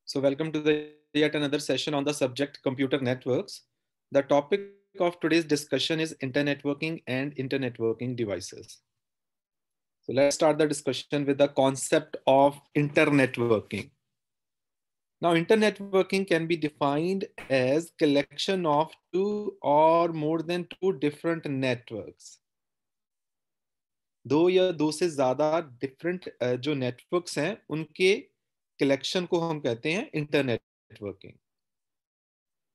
So, welcome to the yet another session on the subject computer networks. The topic of today's discussion is internetworking and internetworking devices. So, let's start the discussion with the concept of internetworking. Now, internetworking can be defined as collection of two or more than two different networks. दो या दो से ज्यादा different जो networks हैं उनके collection को हम कहते हैं इंटरनेटवर्किंग.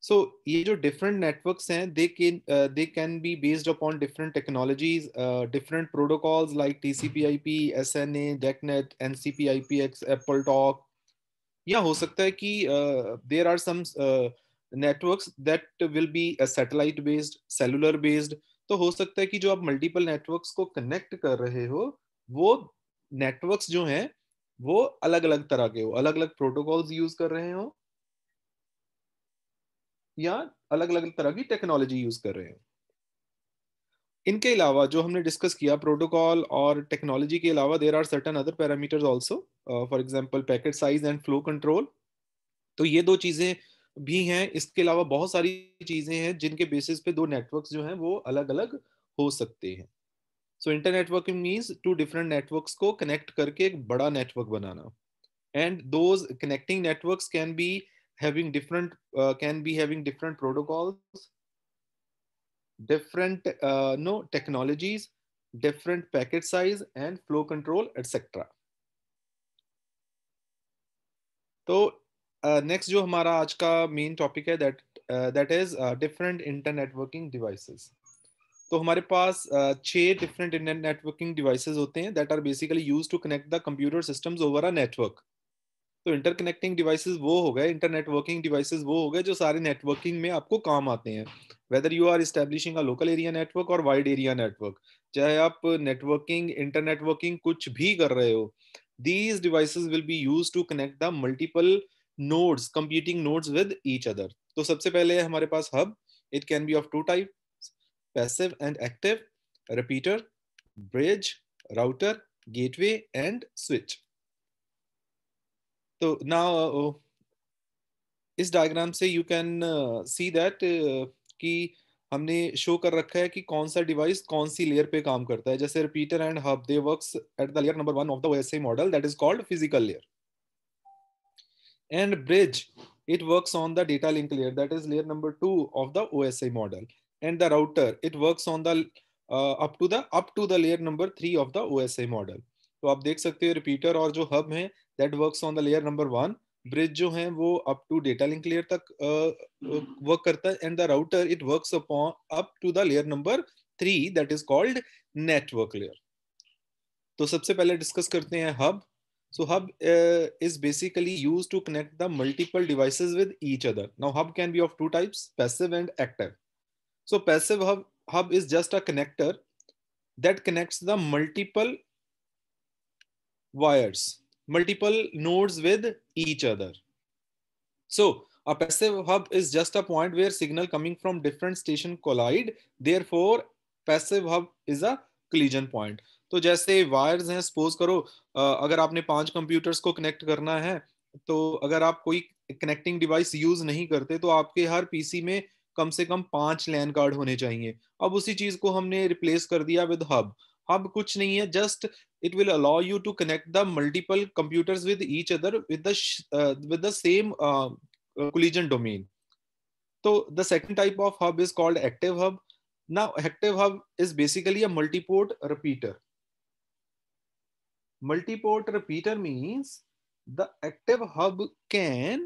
So ये जो different networks हैं, they can be based upon different technologies, different protocols like TCP/IP, SNA, DECnet, NCP/IPX, AppleTalk. या हो सकता है कि there are some networks that will be satellite based, cellular based. तो हो सकता है कि जो आप multiple networks को connect कर रहे हो, वो networks जो हैं, वो अलग-अलग तरह के हो, अलग-अलग protocols use कर रहे हो या अलग अलग तरह की टेक्नोलॉजी यूज कर रहे हैं. इनके अलावा जो हमने डिस्कस किया प्रोटोकॉल और टेक्नोलॉजी के अलावा there are certain other parameters also, for example packet size and flow control. तो ये दो चीजें भी हैं. इसके अलावा बहुत सारी चीजें हैं जिनके बेसिस पे दो नेटवर्क्स जो हैं वो अलग अलग हो सकते हैं. So internetworking means two different networks को कनेक्ट करके एक बड़ा नेटवर्क बनाना. And those connecting networks can be having different protocols, different no technologies, different packet size and flow control, etc. तो नेक्स्ट जो हमारा आज का मेन टॉपिक है that is different internetworking devices. तो हमारे पास 6 डिफरेंट इंटरनेट नेटवर्किंग डिवाइसेस होते हैं that are basically used to connect the computer systems over a network. तो इंटरकनेक्टिंग डिवाइसेस वो हो गए, इंटरनेटवर्किंग डिवाइसेस वो हो गए जो सारे नेटवर्किंग में आपको काम आते हैं. Whether you are establishing a local area network और वाइड एरिया नेटवर्क, चाहे आप नेटवर्किंग इंटरनेटवर्किंग कुछ भी कर रहे हो, these devices will be used to connect the multiple nodes, computing nodes with each other. तो सबसे पहले है हमारे पास hub. It can be of two types, passive and active, repeater, bridge, router, gateway and switch. तो now इस diagram से you can see that कि हमने शो कर रखा है कि कौन सा डिवाइस कौन सी लेयर पे काम करता है. जैसे repeater and hub, they works at the layer number 1 of the OSI model that is called physical layer. And bridge, it works on the data link layer, that is layer number 2 of the OSI model. And the router, it works on the up to the layer number 3 of the OSI model. तो आप देख सकते हो repeater और जो hub है that works on the layer number 1, bridge जो है वो up to data link layer तक वर्क करता है. And the router it works upon up to the layer number 3 that is called network layer. तो सबसे पहले डिस्कस करते हैं hub. So hub is basically used to connect the multiple devices with each other. Now hub can be of two types, passive and active. So passive hub is just a connector that connects the multiple wires, multiple nodes with each other. So a passive hub is just a point where signal coming from different station collide. Therefore passive hub is a collision point. तो जैसे wires हैं, suppose करो अगर आपने 5 computers को connect करना है, तो अगर आप कोई कनेक्टिंग डिवाइस यूज नहीं करते तो आपके हर पीसी में कम से कम 5 लैन कार्ड होने चाहिए. अब उसी चीज को हमने रिप्लेस कर दिया विद हब. हब कुछ नहीं है, just it will allow you to connect the multiple computers with each other with the same collision domain. So the second type of hub is called active hub. Now active hub is basically a multi-port repeater. Multi-port repeater means the active hub can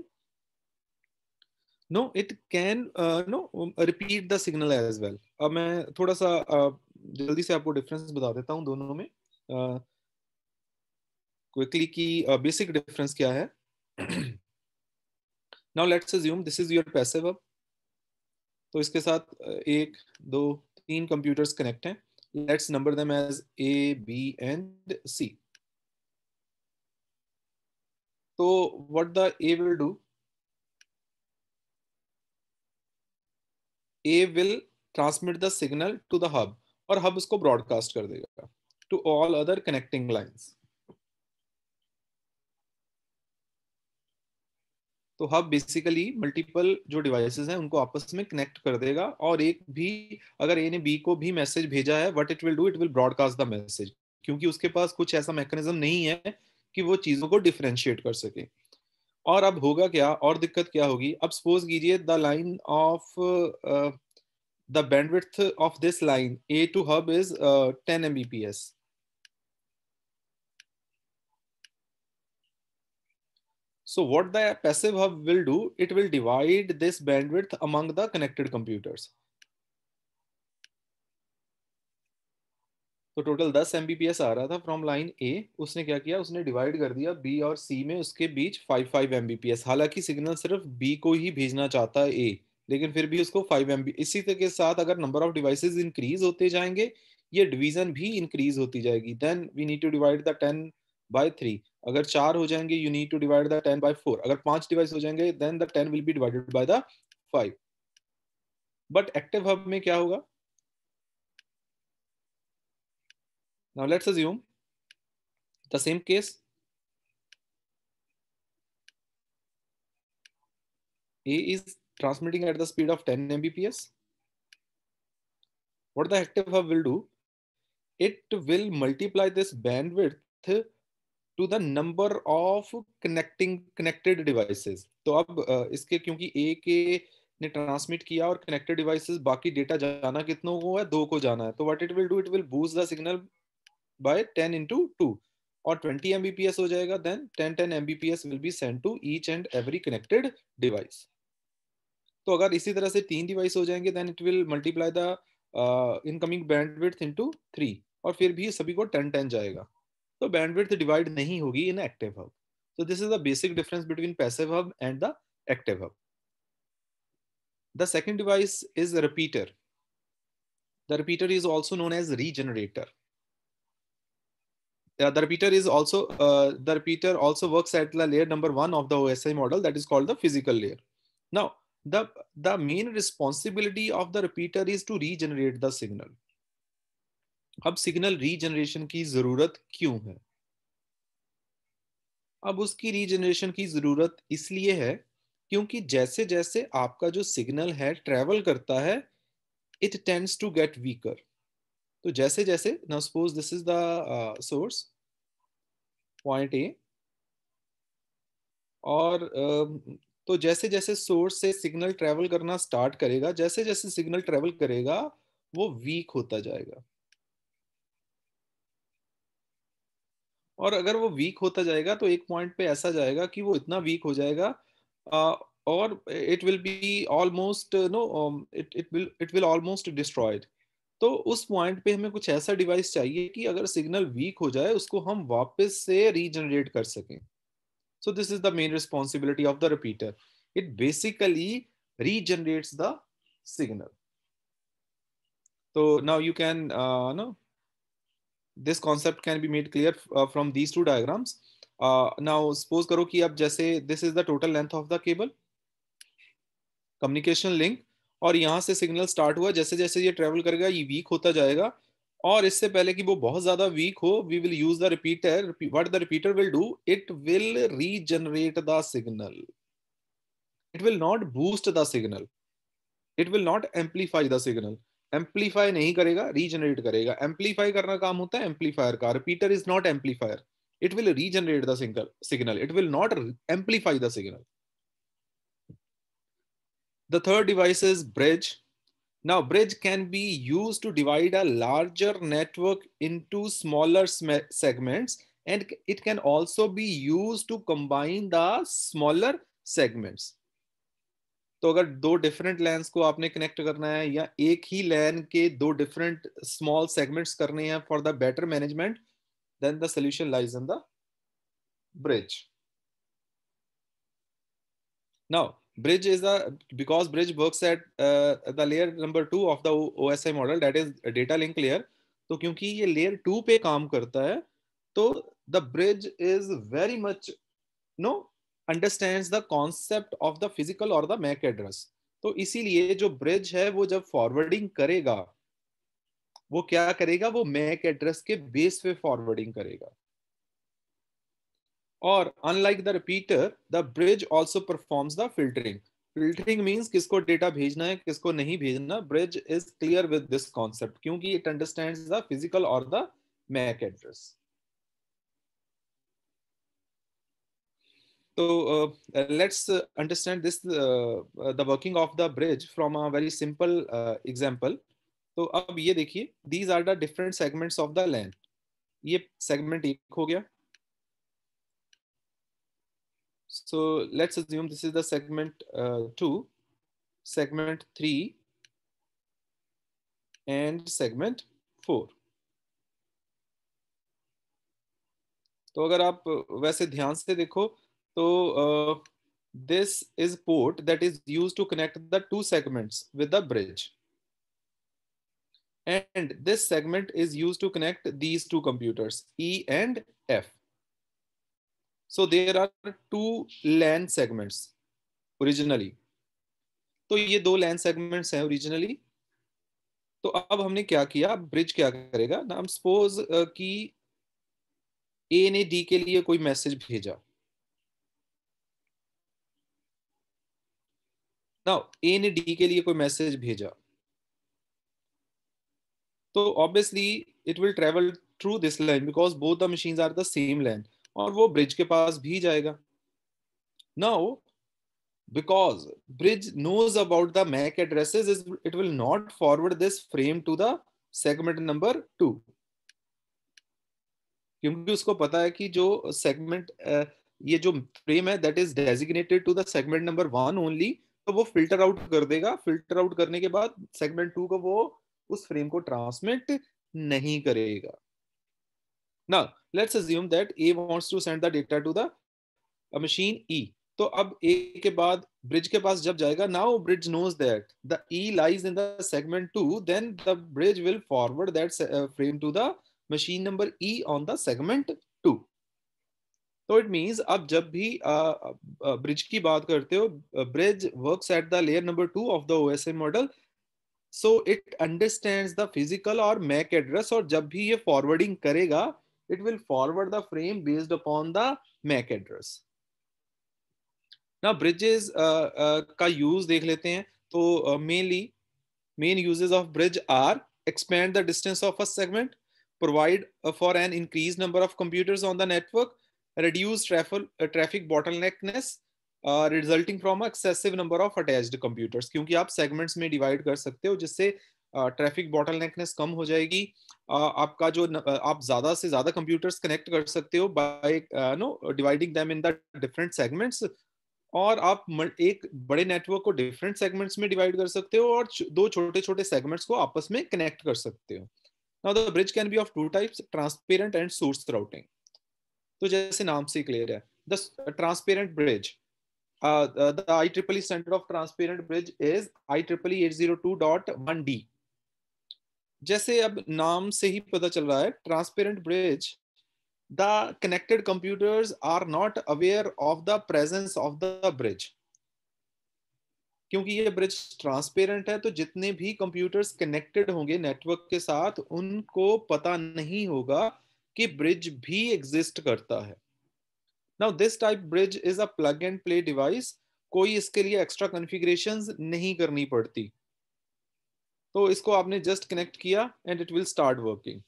repeat the signal as well. अब मैं थोड़ा सा जल्दी से आपको difference बता देता हूं दोनों में क्विकली कि बेसिक डिफरेंस क्या है. Now let's assume this is your passive hub. तो इसके साथ 1 2 3 कंप्यूटर्स कनेक्ट हैं. Let's number them as A, B and C. तो what the A will do, A will transmit the signal to the hub और hub उसको broadcast कर देगा to all other connecting lines. तो हब बेसिकली मल्टीपल जो devices हैं उनको आपस में कनेक्ट कर देगा, और एक भी अगर ए ने बी को भी मैसेज भेजा है, what it will do, it will broadcast the message, क्योंकि उसके पास कुछ ऐसा मैकेनिज्म नहीं है कि वो चीजों को डिफरेंशिएट कर सके। और अब होगा क्या, और दिक्कत क्या होगी, अब सपोज कीजिए the line of the bandwidth of this line A to hub is 10 Mbps. So what the passive hub will do, it will divide this bandwidth among the connected computers. तो टोटल 10 Mbps आ रहा था from line ए, उसने क्या किया, उसने divide कर दिया B और सी में, उसके बीच 5 Mbps। हालांकि सिग्नल सिर्फ बी को ही भेजना चाहता है ए, लेकिन फिर भी उसको 5 MB। इसी के साथ अगर नंबर ऑफ डिवाइसेस इंक्रीज होते जाएंगे, ये डिवीजन भी इंक्रीज होती जाएगी। Then we need to divide the 10/3। अगर 4 हो जाएंगे, you need to divide the 10/4। अगर 5 डिवाइस हो जाएंगे, then the 10 will be divided by the 5। But active hub में क्या होगा, now let's assume the same case, A is transmitting at the speed of 10 Mbps. What the active hub will do? It will multiply this bandwidth to the number of connected devices. तो अब इसके क्योंकि A के ने transmit किया और connected devices, बाकी data जाना कितनों को है, 2 को जाना है, तो what it will do, it will boost the signal by 10 into 2 और 20 Mbps हो जाएगा। Then 10 Mbps will be sent to each and every connected device. तो अगर इसी तरह से 3 डिवाइस हो जाएंगे, then it will multiply the incoming bandwidth into 3, और फिर भी सभी को 10 जाएगा। तो बैंडविड्थ डिवाइड नहीं होगी इन active hub. So this is the basic difference between passive hub and the active hub. The second device is a repeater. The repeater is also known as regenerator. The repeater also works at the layer number 1 of the OSI model, that is called the physical layer. Now the main responsibility of the repeater is to regenerate the signal. अब signal regeneration की जरूरत क्यों है? अब उसकी regeneration की जरूरत इसलिए है क्योंकि जैसे जैसे आपका जो सिग्नल है ट्रेवल करता है, it tends to get weaker. तो जैसे जैसे, now suppose this is the source point A, और तो जैसे जैसे सोर्स से सिग्नल ट्रेवल करना स्टार्ट करेगा, जैसे जैसे सिग्नल ट्रेवल करेगा वो वीक होता जाएगा, और अगर वो वीक होता जाएगा तो एक पॉइंट पे ऐसा जाएगा कि वो इतना वीक हो जाएगा, और it will be almost no, it will almost destroyed. तो उस पॉइंट पे हमें कुछ ऐसा डिवाइस चाहिए कि अगर सिग्नल वीक हो जाए उसको हम वापस से रीजनरेट कर सकें। So this is the main responsibility of the repeater, it basically regenerates the signal. तो now you can know this concept can be made clear from these two diagrams. Now suppose करो कि अब जैसे this is the total length of the cable communication link, और यहाँ से signal start हुआ, जैसे जैसे ये ट्रेवल करेगा ये वीक होता जाएगा, और इससे पहले कि वो बहुत ज्यादा वीक हो, we will use the repeater. What the repeater will do, it will regenerate the signal, it will not boost the signal, it will not amplify the signal. Amplify नहीं करेगा, रीजनरेट करेगा। एम्पलीफाई करना काम होता है amplifier का, repeater is not amplifier, it will regenerate the signal, it will not amplify the signal. The third device is bridge. Now bridge can be used to divide a larger network into smaller segments, and it can also be used to combine the smaller segments. तो अगर दो different lens को आपने connect करना है, या एक ही लैन के दो डिफरेंट स्मॉल सेगमेंट्स करने हैं for the better management, then the solution lies in the bridge. Now bridge is because bridge works at the layer number 2 of the OSI model, that is data link layer. तो क्योंकि ये layer 2 पे काम करता है, तो the bridge is very much no understands the concept of the physical or the MAC address. तो इसीलिए जो bridge है वो जब फॉरवर्डिंग करेगा, वो क्या करेगा, वो MAC एड्रेस के बेस पे फॉरवर्डिंग करेगा। और unlike the repeater the bridge also performs the filtering. Filtering means किसको डेटा भेजना है किसको नहीं भेजना. Bridge is clear with this concept क्योंकि इट अंडरस्टैंड्स द फिजिकल और the MAC address. So let's understand this the working of the bridge from a very simple example. तो अब ये देखिए these are the different segments of the LAN. ये segment एक हो गया. So let's assume this is the segment 2, segment 3 and segment 4. तो अगर आप वैसे ध्यान से देखो तो this is port that is used to connect the two segments with the bridge. And this segment is used to connect these two computers, E and F. So there are two LAN segments originally. तो ये दो LAN segments हैं originally. तो अब हमने क्या किया, bridge क्या करेगा ना, हम सपोज कि ए ने डी के लिए कोई मैसेज भेजा. ना ए ने डी के लिए कोई मैसेज भेजा तो obviously it will travel through this line because both the machines are the same line और वो ब्रिज के पास भी जाएगा. Now because bridge knows about the MAC addresses is it will not forward this frame to the segment number 2 क्योंकि उसको पता है कि जो सेगमेंट ये जो फ्रेम है that is designated to the segment number 1 only. तो वो फिल्टर आउट कर देगा. फिल्टर आउट करने के बाद सेगमेंट 2 को वो उस फ्रेम को ट्रांसमिट नहीं करेगा. Now let's assume that A wants to send the data to the machine E. तो अब ए के बाद ब्रिज के पास जब जाएगा, now bridge knows that the E lies in the segment 2, then the bridge will forward that frame to the machine number E on the segment 2. तो it means अब जब भी ब्रिज की बात करते हो, bridge works at the layer number 2 of the OSI model. So it understands the physical और MAC address और जब भी ये फॉरवर्डिंग करेगा it will forward the frame based upon the MAC address. ना ब्रिजेस का यूज देख लेते हैं. तो mainly main uses of bridge are expand the distance of a segment, provide for an increased number of computers on the network, reduce traffic bottleneckness resulting from excessive number of attached computers. क्योंकि आप segments में divide कर सकते हो जिससे traffic बॉटलनेकनेस कम हो जाएगी. आपका जो आप ज्यादा से ज्यादा कंप्यूटर्स कनेक्ट कर सकते हो by no dividing them in the different segments. और आप एक बड़े नेटवर्क को डिफरेंट सेगमेंट्स में डिवाइड कर सकते हो और दो छोटे छोटे सेगमेंट्स को आपस में कनेक्ट कर सकते हो. Now the bridge can be of two types, transparent and source routing. तो जैसे नाम से क्लियर है, the transparent bridge, the IEEE standard of transparent bridge is IEEE 802.1d. जैसे अब नाम से ही पता चल रहा है, transparent bridge, the connected computers are not aware of the presence of the bridge. क्योंकि ये ब्रिज ट्रांसपेरेंट है तो जितने भी कंप्यूटर्स कनेक्टेड होंगे नेटवर्क के साथ उनको पता नहीं होगा कि ब्रिज भी एग्जिस्ट करता है. Now this type bridge is a plug and play device. कोई इसके लिए एक्स्ट्रा कॉन्फ़िगरेशंस नहीं करनी पड़ती. तो इसको आपने जस्ट कनेक्ट किया and it will start working.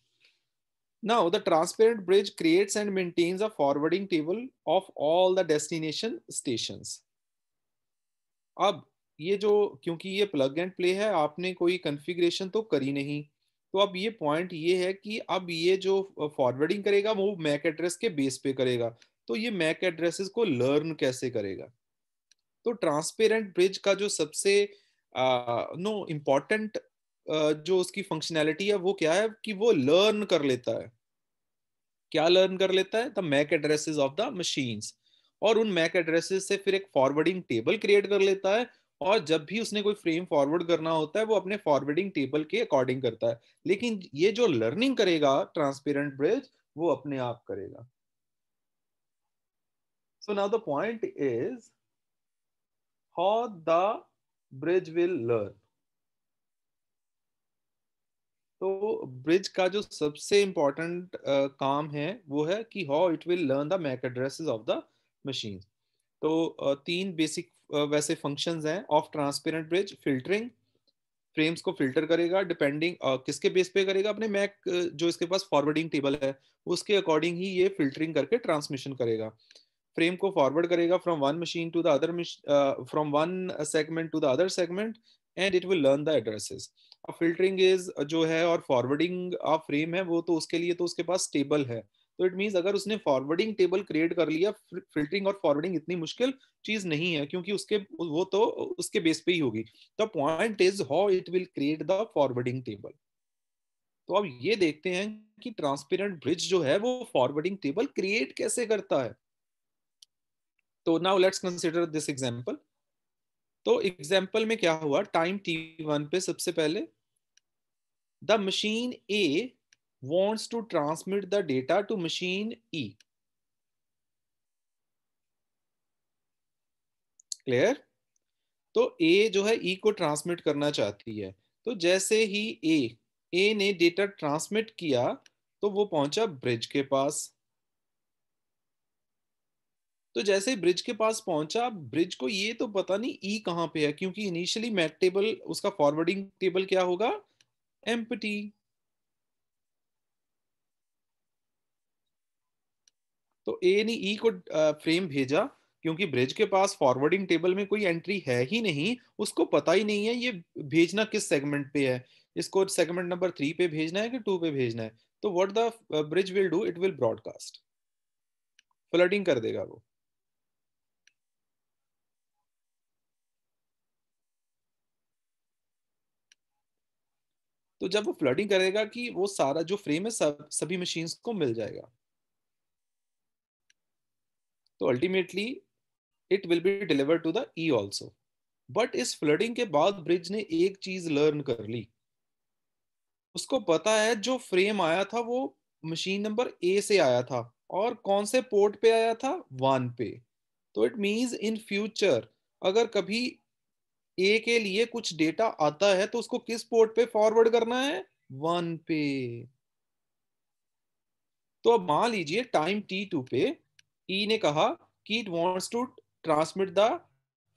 Now, the transparent bridge creates and maintains a forwarding table of all the destination stations. अब ये जो, क्योंकि ये प्लग एंड प्ले है, आपने कोई कॉन्फ़िगरेशन तो करी नहीं. तो अब ये पॉइंट ये है कि अब ये जो फॉरवर्डिंग करेगा वो मैक एड्रेस के बेस पे करेगा. तो ये मैक एड्रेसेस को लर्न कैसे करेगा. तो ट्रांसपेरेंट ब्रिज का जो सबसे नो इम्पॉर्टेंट जो उसकी फंक्शनैलिटी है वो क्या है कि वो लर्न कर लेता है. क्या लर्न कर लेता है, the MAC addresses of the machines. और उन मैक एड्रेसेस से फिर एक फॉरवर्डिंग टेबल क्रिएट कर लेता है और जब भी उसने कोई फ्रेम फॉरवर्ड करना होता है वो अपने फॉरवर्डिंग टेबल के अकॉर्डिंग करता है. लेकिन ये जो लर्निंग करेगा ट्रांसपेरेंट ब्रिज वो अपने आप करेगा. So now the point is how the bridge will learn. तो ब्रिज का जो सबसे इम्पोर्टेंट काम है वो है कि how it will learn the MAC addresses of the machine. तो तीन बेसिक वैसे फंक्शंस हैं of transparent bridge. Filtering, frames को फिल्टर करेगा डिपेंडिंग किसके बेस पे करेगा, अपने मैक जो इसके पास फॉरवर्डिंग टेबल है उसके अकॉर्डिंग ही ये फिल्टरिंग करके ट्रांसमिशन करेगा। फ्रेम को फॉरवर्ड करेगा from one machine to the other, from one segment to the other segment, and it will learn the addresses. अब फिल्टरिंग इज जो है और फॉरवर्डिंग ऑफ फ्रेम है वो तो उसके लिए तो उसके पास टेबल है। तो इट मीन्स अगर उसने फॉरवर्डिंग टेबल क्रिएट कर लिया, फिल्टरिंग और फॉरवर्डिंग इतनी मुश्किल चीज नहीं है क्योंकि उसके वो तो उसके बेस पे ही होगी। The point is how it will create the forwarding table. तो अब ये देखते हैं कि ट्रांसपेरेंट ब्रिज जो है वो फॉरवर्डिंग टेबल क्रिएट कैसे करता है। तो now let's consider this example. तो एग्जांपल में क्या हुआ, टाइम t1 पे सबसे पहले the machine A wants to transmit the data to machine E। Clear? तो ए जो है ई को ट्रांसमिट करना चाहती है। तो जैसे ही ए ने डेटा ट्रांसमिट किया तो वो पहुंचा ब्रिज के पास। तो जैसे ही ब्रिज के पास पहुंचा, ब्रिज को ये तो पता नहीं ई कहाँ पे है क्योंकि इनिशियली मैक टेबल उसका फॉरवर्डिंग टेबल क्या होगा, एम्प्टी। तो ए ने ई को फ्रेम भेजा क्योंकि ब्रिज के पास फॉरवर्डिंग टेबल में कोई एंट्री है ही नहीं, उसको पता ही नहीं है ये भेजना किस सेगमेंट पे है, इसको सेगमेंट नंबर 3 पे भेजना है कि 2 पे भेजना है। तो what the bridge will do, it will broadcast, flooding कर देगा वो। तो जब वो फ्लडिंग करेगा कि वो सारा जो फ्रेम है सभी मशीन्स को मिल जाएगा। तो ultimately it will be delivered to the E also. But इस फ्लडिंग के बाद ब्रिज ने एक चीज लर्न कर ली, उसको पता है जो फ्रेम आया था वो मशीन नंबर ए से आया था और कौन से पोर्ट पे आया था, वन पे। तो इट मींस इन फ्यूचर अगर कभी ए के लिए कुछ डेटा आता है तो उसको किस पोर्ट पे फॉरवर्ड करना है, वन पे। तो अब मान लीजिए टाइम t2 पे ई ने कहा कि it wants to transmit the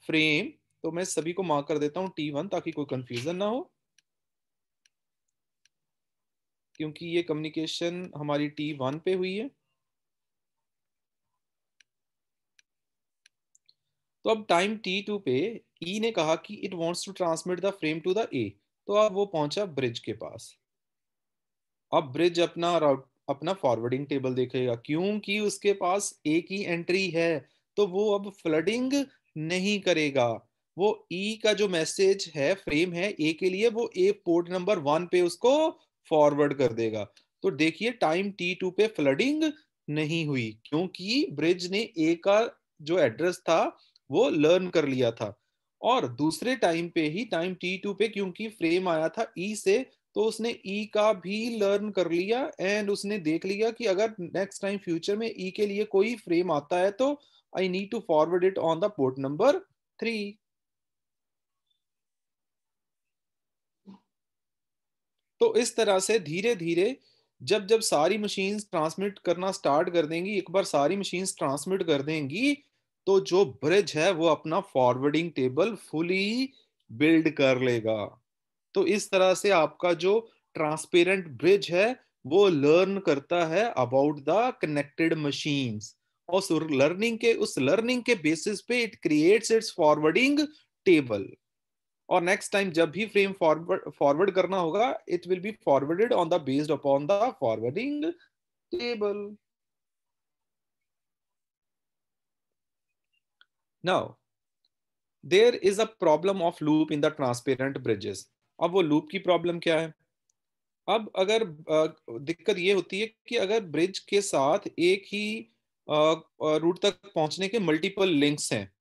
frame. तो मैं सभी को मार्क कर देता हूं t1 ताकि कोई कंफ्यूजन ना हो, क्योंकि ये कम्युनिकेशन हमारी t1 पे हुई है। तो अब टाइम t2 पे ई ने कहा कि it wants to transmit the frame to the A. तो अब वो पहुंचा ब्रिज के पास। अब ब्रिज अपना फॉरवर्डिंग टेबल देखेगा क्योंकि उसके पास ए की एंट्री है। तो वो अब फ्लडिंग नहीं करेगा, वो ई का जो मैसेज है फ्रेम है ए के लिए वो ए पोर्ट नंबर 1 पे उसको फॉरवर्ड कर देगा। तो देखिए टाइम t2 पे फ्लडिंग नहीं हुई क्योंकि ब्रिज ने ए का जो एड्रेस था वो लर्न कर लिया था। और दूसरे टाइम पे ही टाइम t2 पे क्योंकि फ्रेम आया था ई से, तो उसने ई का भी लर्न कर लिया एंड उसने देख लिया कि अगर नेक्स्ट टाइम फ्यूचर में ई के लिए कोई फ्रेम आता है तो I need to forward it on the port number 3। तो इस तरह से धीरे धीरे जब जब सारी मशीन्स ट्रांसमिट करना स्टार्ट कर देंगी, एक बार सारी मशीन्स ट्रांसमिट कर देंगी, तो जो ब्रिज है वो अपना फॉरवर्डिंग टेबल फुली बिल्ड कर लेगा। तो इस तरह से आपका जो ट्रांसपेरेंट ब्रिज है वो लर्न करता है अबाउट द कनेक्टेड मशीन्स, और उस लर्निंग के बेसिस पे it creates its forwarding table. और नेक्स्ट टाइम जब भी फ्रेम फॉरवर्ड करना होगा it will be forwarded on the based upon the forwarding table. Now there is a problem of loop in the transparent bridges. अब वो loop की problem क्या है, अब अगर दिक्कत ये होती है कि अगर ब्रिज के साथ एक ही रूट तक पहुंचने के मल्टीपल लिंक्स हैं,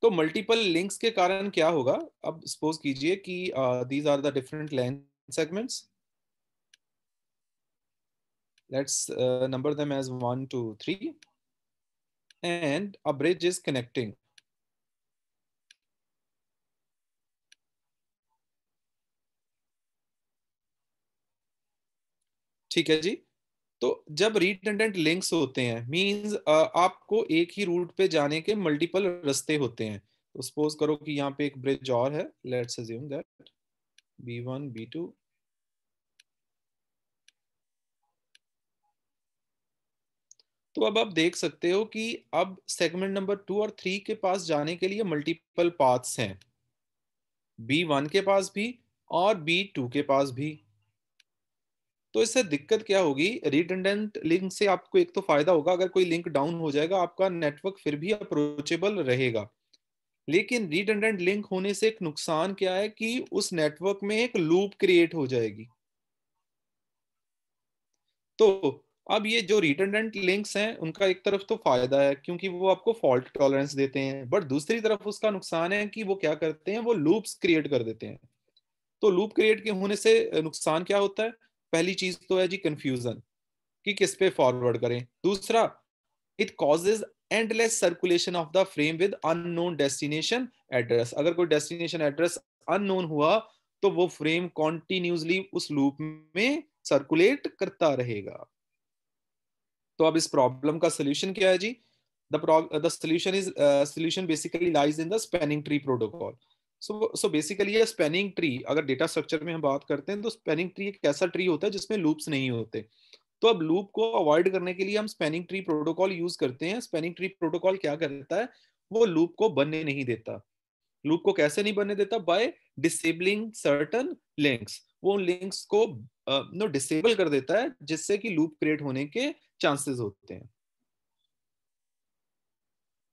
तो मल्टीपल लिंक्स के कारण क्या होगा। अब सपोज कीजिए कि these are the different line segments, let's number them as 1 2 3, and a bridge is connecting। ठीक है जी। तो जब रिडंडेंट लिंक्स होते हैं मींस आपको एक ही रूट पे जाने के मल्टीपल रास्ते होते हैं। तो सपोज करो कि यहाँ पे एक ब्रिज और है, let's assume that B1 B2। तो अब आप देख सकते हो कि अब सेगमेंट नंबर 2 और 3 के पास जाने के लिए मल्टीपल पाथ्स हैं, B1 के पास भी और B2 के पास भी। तो इससे दिक्कत क्या होगी, रिडंडेंट लिंक से आपको एक तो फायदा होगा, अगर कोई लिंक डाउन हो जाएगा आपका नेटवर्क फिर भी अप्रोचेबल रहेगा। लेकिन रिडंडेंट लिंक होने से एक नुकसान क्या है कि उस नेटवर्क में एक लूप क्रिएट हो जाएगी। तो अब ये जो रिडंडेंट लिंक्स हैं उनका एक तरफ तो फायदा है क्योंकि वो आपको फॉल्ट टॉलरेंस देते हैं, बट दूसरी तरफ उसका नुकसान है कि वो क्या करते हैं, वो लूप्स क्रिएट कर देते हैं। तो लूप क्रिएट के होने से नुकसान क्या होता है, पहली चीज तो है जी कंफ्यूजन कि किस पे फॉरवर्ड करें। दूसरा, it causes endless circulation of the frame with unknown destination address. अगर कोई डेस्टिनेशन एड्रेस अननोन हुआ तो वो फ्रेम कॉन्टिन्यूसली उस लूप में सर्कुलेट करता रहेगा। तो अब इस प्रॉब्लम का सोल्यूशन क्या है जी, the solution basically lies in the spanning tree protocol. So basically ये स्पैनिंग ट्री, अगर डेटा स्ट्रक्चर में हम बात करते हैं तो स्पैनिंग ट्री एक ऐसा ट्री होता है जिसमें लूप्स नहीं होते। तो अब लूप को अवॉइड करने के लिए हम स्पैनिंग ट्री प्रोटोकॉल यूज करते हैं। स्पैनिंग ट्री प्रोटोकॉल क्या करता है, वो लूप को बनने नहीं देता। लूप को कैसे नहीं बनने देता, बाय डिसेबलिंग सर्टन लिंक्स। वो लिंक्स को नो डिसेबल कर देता है जिससे कि लूप क्रिएट होने के चांसेस होते हैं।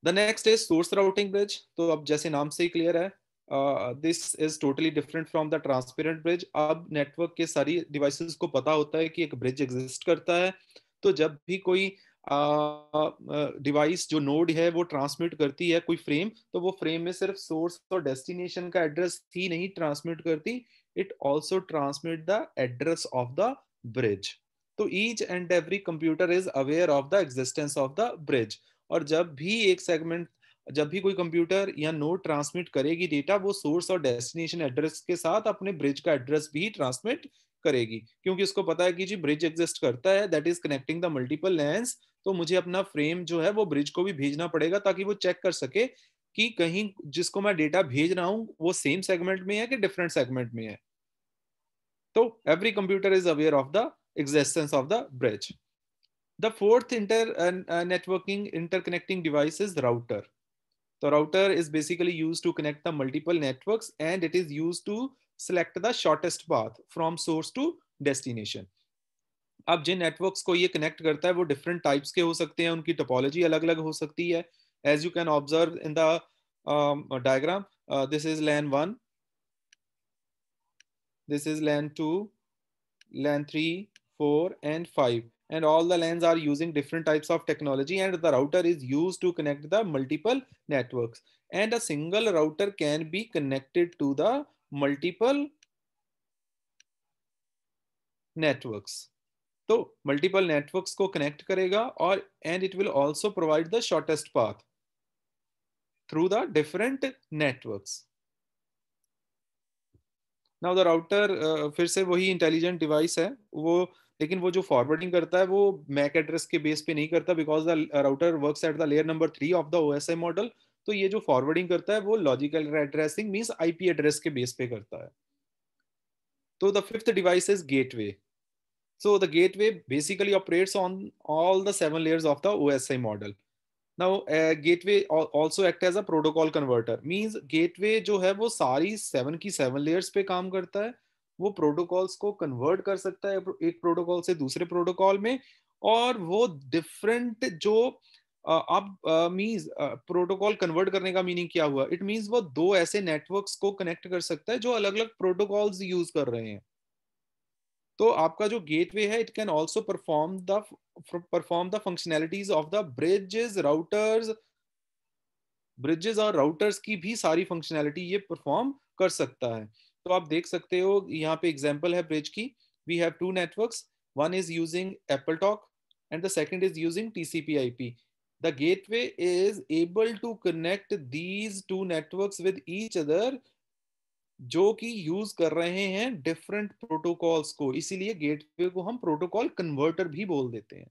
The next is source routing bridge. तो अब जैसे नाम से ही क्लियर है, this is totally different from the transparent bridge. अब नेटवर्क के सारी डिवाइसेस को पता होता है कि एक ब्रिज एग्जिस्ट करता है। तो जब भी कोई डिवाइस जो नोड है वो ट्रांसमिट करती है कोई फ्रेम, तो वो फ्रेम में सिर्फ सोर्स और डेस्टिनेशन का एड्रेस ही नहीं ट्रांसमिट करती, it also transmit the address of the bridge. तो each and every computer is aware of the existence of the bridge. और जब भी एक सेगमेंट, जब भी कोई कंप्यूटर या नोड ट्रांसमिट करेगी डेटा, वो सोर्स और डेस्टिनेशन एड्रेस के साथ अपने ब्रिज का एड्रेस भी ट्रांसमिट करेगी, क्योंकि उसको पता है कि जी ब्रिज एग्जिस्ट करता है, that is connecting the multiple lens. तो मुझे अपना फ्रेम जो है वो ब्रिज को भी भेजना पड़ेगा ताकि वो चेक कर सके कि कहीं जिसको मैं डेटा भेज रहा हूँ वो सेम सेगमेंट में है कि डिफरेंट सेगमेंट में है। तो every computer is aware of the existence of the bridge. The fourth networking interconnecting device is router. The router is basically used to connect the multiple networks and it is used to select the shortest path from source to destination. अब जिन networks को ये connect करता है वो different types के हो सकते हैं, उनकी टोपोलॉजी अलग अलग हो सकती है। As you can observe in the diagram, this is LAN 1, this is LAN 2, LAN 3, 4, and 5. And all the LANs are using different types of technology, and the router is used to connect the multiple networks. And a single router can be connected to the multiple networks. तो multiple networks को connect करेगा और and it will also provide the shortest path through the different networks. Now the router फिर से वही intelligent device है वो, लेकिन वो जो फॉरवर्डिंग करता है वो मैक एड्रेस के बेस पे नहीं करता, because the router works at the layer number 3 of the OSI model. तो ये जो फॉरवर्डिंग करता है वो logical addressing means IP address के बेस पे करता है। तो the fifth device is gateway. So the gateway basically operates on all the 7 layers of the OSI model. Now gateway also act as a protocol converter, means gateway जो है वो सारी 7 की 7 layers पे काम करता है। वो प्रोटोकॉल्स को कन्वर्ट कर सकता है एक प्रोटोकॉल से दूसरे प्रोटोकॉल में, और वो डिफरेंट जो अब मींस प्रोटोकॉल कन्वर्ट करने का मीनिंग क्या हुआ, इट मींस वो दो ऐसे नेटवर्क्स को कनेक्ट कर सकता है जो अलग अलग प्रोटोकॉल्स यूज कर रहे हैं। तो आपका जो गेटवे है it can also perform the functionalities of the bridges और राउटर्स की भी सारी फंक्शनैलिटी ये परफॉर्म कर सकता है। तो आप देख सकते हो यहाँ पे एग्जांपल है ब्रिज की। We have two networks, one is using Apple talk and the second is using TCP IP. The gateway is able to connect these two networks with each other जो कि यूज कर रहे हैं different protocols को, इसीलिए gateway को हम protocol converter भी बोल देते हैं।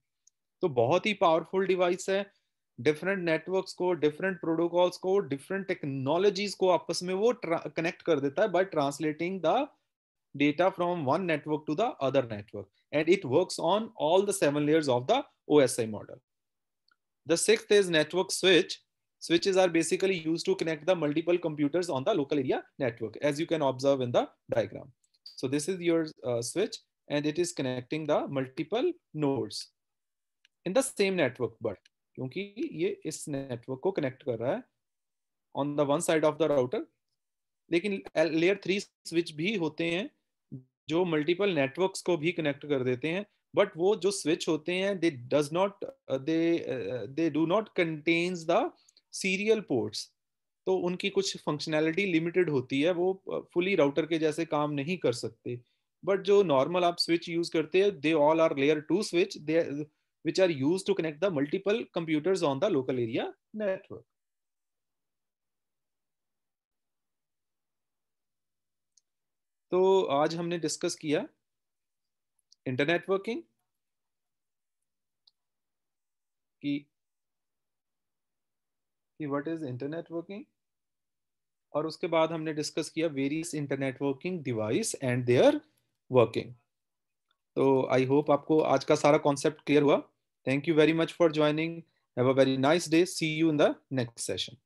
तो बहुत ही पावरफुल डिवाइस है, डिफरेंट नेटवर्क्स को, डिफरेंट प्रोटोकॉल्स को, डिफरेंट टेक्नोलॉजीज को आपस में वो कनेक्ट कर देता है by translating the data from one network to the other network, and it works on all the 7 layers of the OSI model. The sixth is network switch. Switches are basically used to connect the multiple computers on the local area network, as you can observe in the diagram. So this is your switch, and it is connecting the multiple nodes in the same network, but क्योंकि ये इस network को connect कर रहा है on the one side of the router, लेकिन layer 3 switch भी होते हैं जो मल्टीपल नेटवर्क्स को भी कनेक्ट कर देते हैं, बट वो जो स्विच होते हैं दे does not they do not contains the serial ports. तो उनकी कुछ फंक्शनैलिटी लिमिटेड होती है, वो फुली राउटर के जैसे काम नहीं कर सकते। बट जो नॉर्मल आप स्विच यूज करते हैं, they all are layer 2 switch, they which are used to connect the multiple computers on the local area network. तो आज हमने डिस्कस किया इंटरनेट वर्किंग कि व्हाट इज इंटरनेट वर्किंग, और उसके बाद हमने डिस्कस किया various internetworking device and their working. तो आई होप आपको आज का सारा कॉन्सेप्ट क्लियर हुआ। Thank you very much for joining. Have a very nice day. See you in the next session.